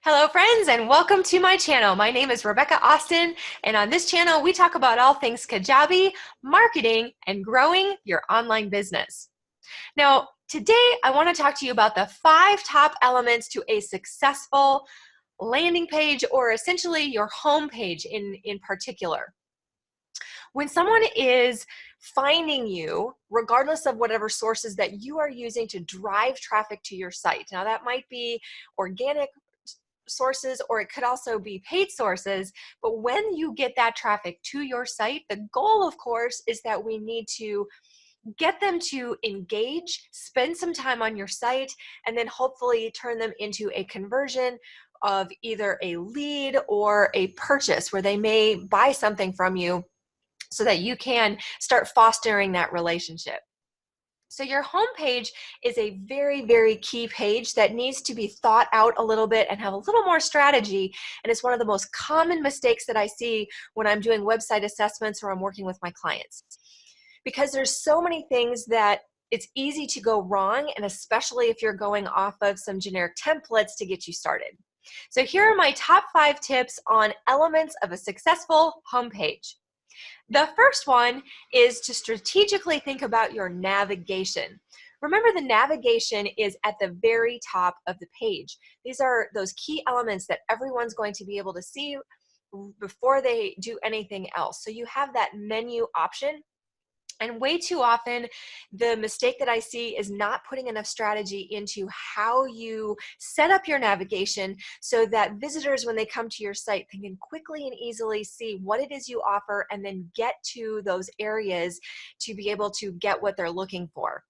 Hello friends and welcome to my channel. My name is Rebecca Austin and on this channel we talk about all things Kajabi, marketing, and growing your online business. Now today I want to talk to you about the 5 top elements to a successful landing page, or essentially your home page in particular. When someone is finding you, regardless of whatever sources that you are using to drive traffic to your site, now that might be organic sources or it could also be paid sources, but when you get that traffic to your site, the goal of course is that we need to get them to engage, spend some time on your site, and then hopefully turn them into a conversion of either a lead or a purchase where they may buy something from you so that you can start fostering that relationship. So your home page is a very, very key page that needs to be thought out a little bit and have a little more strategy. And it's one of the most common mistakes that I see when I'm doing website assessments or I'm working with my clients. Because there's so many things that it's easy to go wrong, and especially if you're going off of some generic templates to get you started. So here are my top 5 tips on elements of a successful homepage. The first one is to strategically think about your navigation. Remember, the navigation is at the very top of the page. These are those key elements that everyone's going to be able to see before they do anything else. So you have that menu option. And way too often, the mistake that I see is not putting enough strategy into how you set up your navigation so that visitors, when they come to your site, they can quickly and easily see what it is you offer and then get to those areas to be able to get what they're looking for.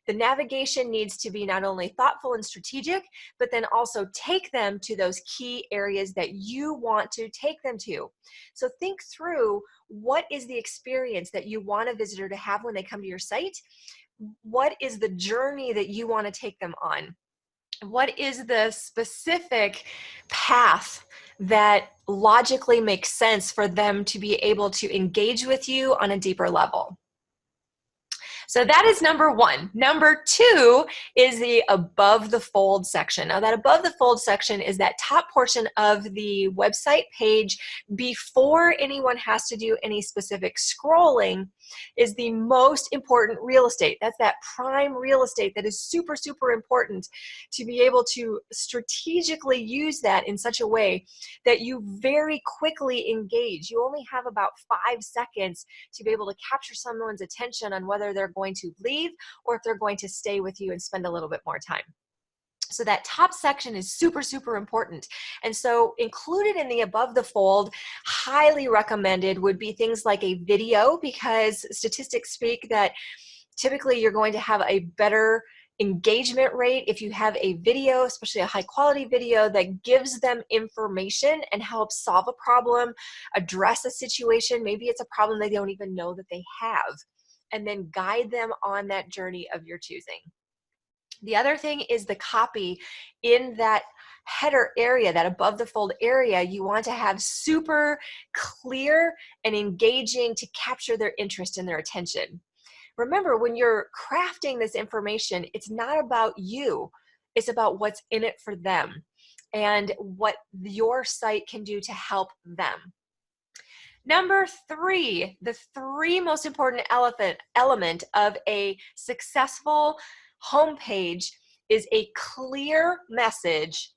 The navigation needs to be not only thoughtful and strategic, but then also take them to those key areas that you want to take them to. So think through, what is the experience that you want a visitor to have when they come to your site? What is the journey that you want to take them on? What is the specific path that logically makes sense for them to be able to engage with you on a deeper level? So that is number 1. Number 2 is the above the fold section. Now that above the fold section is that top portion of the website page before anyone has to do any specific scrolling, is the most important real estate. That's that prime real estate that is super, super important to be able to strategically use that in such a way that you very quickly engage. You only have about 5 seconds to be able to capture someone's attention on whether they're going to leave or if they're going to stay with you and spend a little bit more time. So that top section is super, super important. And so included in the above the fold, highly recommended would be things like a video, because statistics speak that typically you're going to have a better engagement rate if you have a video, especially a high quality video that gives them information and helps solve a problem, address a situation. Maybe it's a problem they don't even know that they have, and then guide them on that journey of your choosing. The other thing is the copy in that header area, that above the fold area. You want to have super clear and engaging to capture their interest and their attention. Remember, when you're crafting this information, it's not about you. It's about what's in it for them and what your site can do to help them. Number 3, the 3 most important element of a successful homepage is a clear message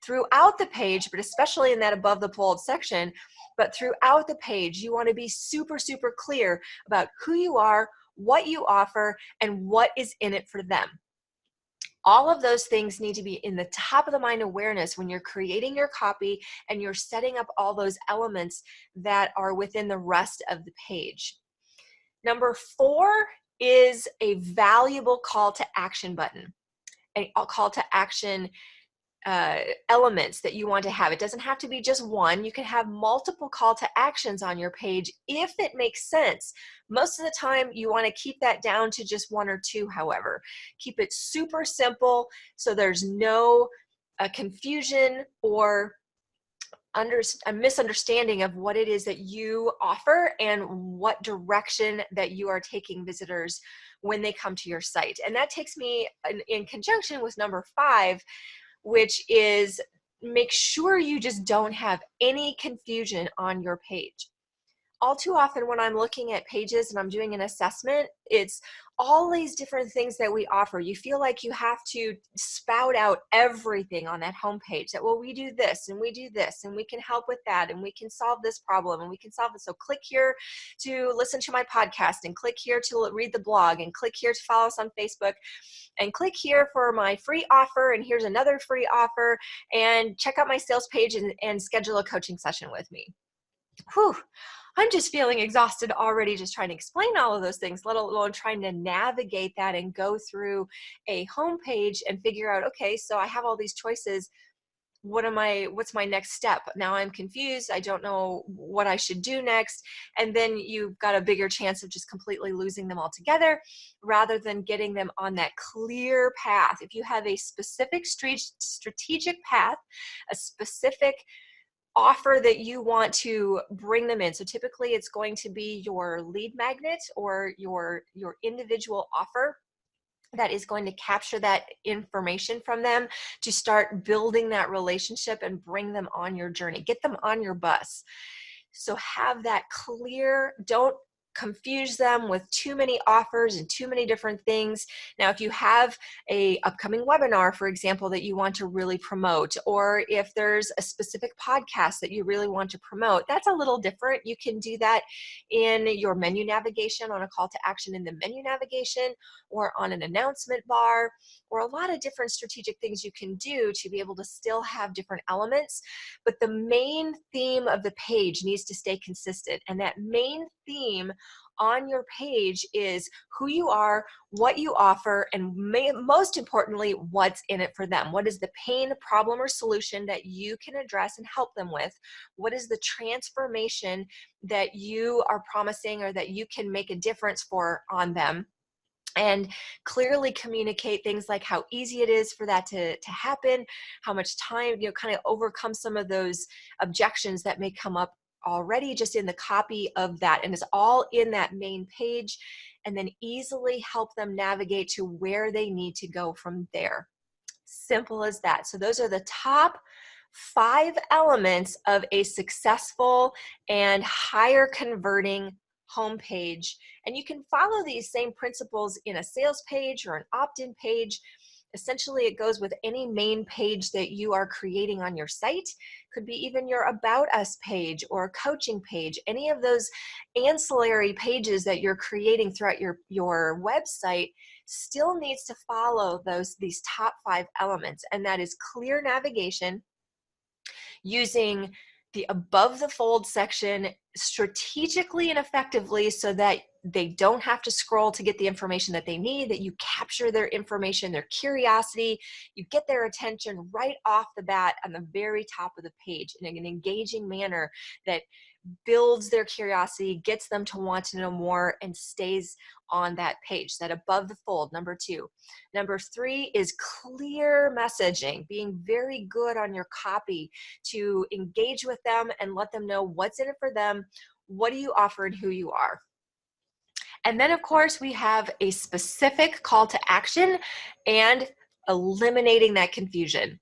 throughout the page, but especially in that above the fold section. But throughout the page, you want to be super, super clear about who you are, what you offer, and what is in it for them. All of those things need to be in the top of the mind awareness when you're creating your copy and you're setting up all those elements that are within the rest of the page. Number 4 is a valuable call to action button, a call to action elements that you want to have. It doesn't have to be just one. You can have multiple call to actions on your page if it makes sense. Most of the time you want to keep that down to just 1 or 2, however. Keep it super simple so there's no confusion or a misunderstanding of what it is that you offer and what direction that you are taking visitors when they come to your site. And that takes me in conjunction with number 5, which is make sure you just don't have any confusion on your page. All too often when I'm looking at pages and I'm doing an assessment, it's all these different things that we offer. You feel like you have to spout out everything on that homepage that, well, we do this and we do this and we can help with that and we can solve this problem and we can solve this. So click here to listen to my podcast and click here to read the blog and click here to follow us on Facebook and click here for my free offer and here's another free offer and check out my sales page and schedule a coaching session with me. Whew. I'm just feeling exhausted already just trying to explain all of those things, let alone trying to navigate that and go through a homepage and figure out, okay, so I have all these choices. What's my next step? Now I'm confused. I don't know what I should do next. And then you've got a bigger chance of just completely losing them altogether rather than getting them on that clear path. If you have a specific strategic path, a specific offer that you want to bring them in. So typically it's going to be your lead magnet or your individual offer that is going to capture that information from them to start building that relationship and bring them on your journey. Get them on your bus. So have that clear, don't confuse them with too many offers and too many different things. Now, if you have a upcoming webinar, for example, that you want to really promote, or if there's a specific podcast that you really want to promote, that's a little different. You can do that in your menu navigation, on a call to action in the menu navigation, or on an announcement bar, or a lot of different strategic things you can do to be able to still have different elements. But the main theme of the page needs to stay consistent. And that main theme on your page is who you are, what you offer, and most importantly, what's in it for them. What is the pain, problem, or solution that you can address and help them with? What is the transformation that you are promising or that you can make a difference for on them? And clearly communicate things like how easy it is for that to happen, how much time, kind of overcome some of those objections that may come up already just in the copy of that, and it's all in that main page, and then easily help them navigate to where they need to go from there. Simple as that. So those are the top 5 elements of a successful and higher converting homepage. And you can follow these same principles in a sales page or an opt-in page. Essentially, it goes with any main page that you are creating on your site. Could be even your About Us page or coaching page. Any of those ancillary pages that you're creating throughout your website still needs to follow these top 5 elements. And that is clear navigation, using the above the fold section strategically and effectively so that they don't have to scroll to get the information that they need, that you capture their information, their curiosity, you get their attention right off the bat on the very top of the page in an engaging manner that builds their curiosity, gets them to want to know more, and stays on that page, that above the fold, number 2. Number 3 is clear messaging, being very good on your copy to engage with them and let them know what's in it for them, what do you offer, and who you are. And then, of course, we have a specific call to action and eliminating that confusion.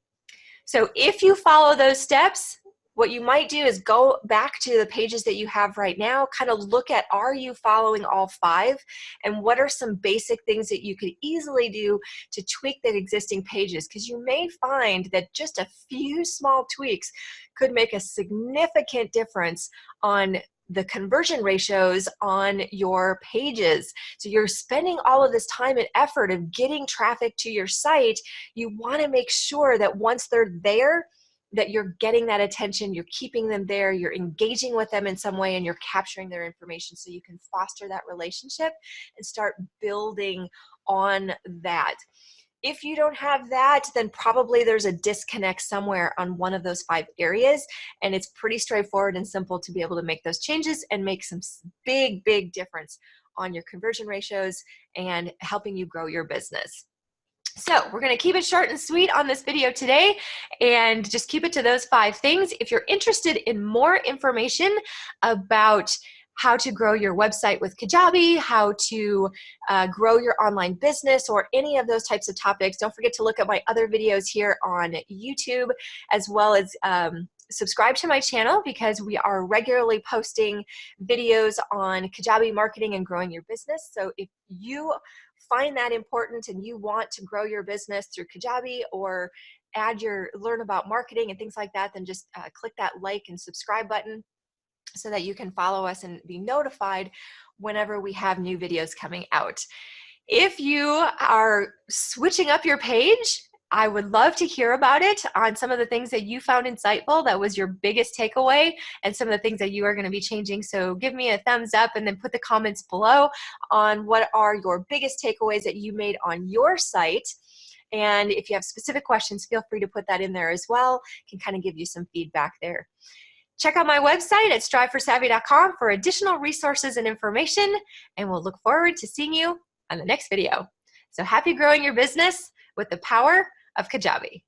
So if you follow those steps, what you might do is go back to the pages that you have right now, kind of look at, are you following all 5? And what are some basic things that you could easily do to tweak the existing pages? Because you may find that just a few small tweaks could make a significant difference on the conversion ratios on your pages. So you're spending all of this time and effort of getting traffic to your site. You want to make sure that once they're there, that you're getting that attention, you're keeping them there, you're engaging with them in some way, and you're capturing their information so you can foster that relationship and start building on that. If you don't have that, then probably there's a disconnect somewhere on one of those 5 areas, and it's pretty straightforward and simple to be able to make those changes and make some big, big difference on your conversion ratios and helping you grow your business. So we're going to keep it short and sweet on this video today and just keep it to those 5 things. If you're interested in more information about how to grow your website with Kajabi, how to grow your online business, or any of those types of topics, don't forget to look at my other videos here on YouTube, as well as subscribe to my channel, because we are regularly posting videos on Kajabi marketing and growing your business. So if you find that important and you want to grow your business through Kajabi, or learn about marketing and things like that, then just click that like and subscribe button so that you can follow us and be notified whenever we have new videos coming out. If you are switching up your page, I would love to hear about it, on some of the things that you found insightful, that was your biggest takeaway, and some of the things that you are going to be changing. So give me a thumbs up and then put the comments below on what are your biggest takeaways that you made on your site. And if you have specific questions, feel free to put that in there as well. Can kind of give you some feedback there. Check out my website at striveforsavvy.com for additional resources and information, and we'll look forward to seeing you on the next video. So happy growing your business with the power of Kajabi.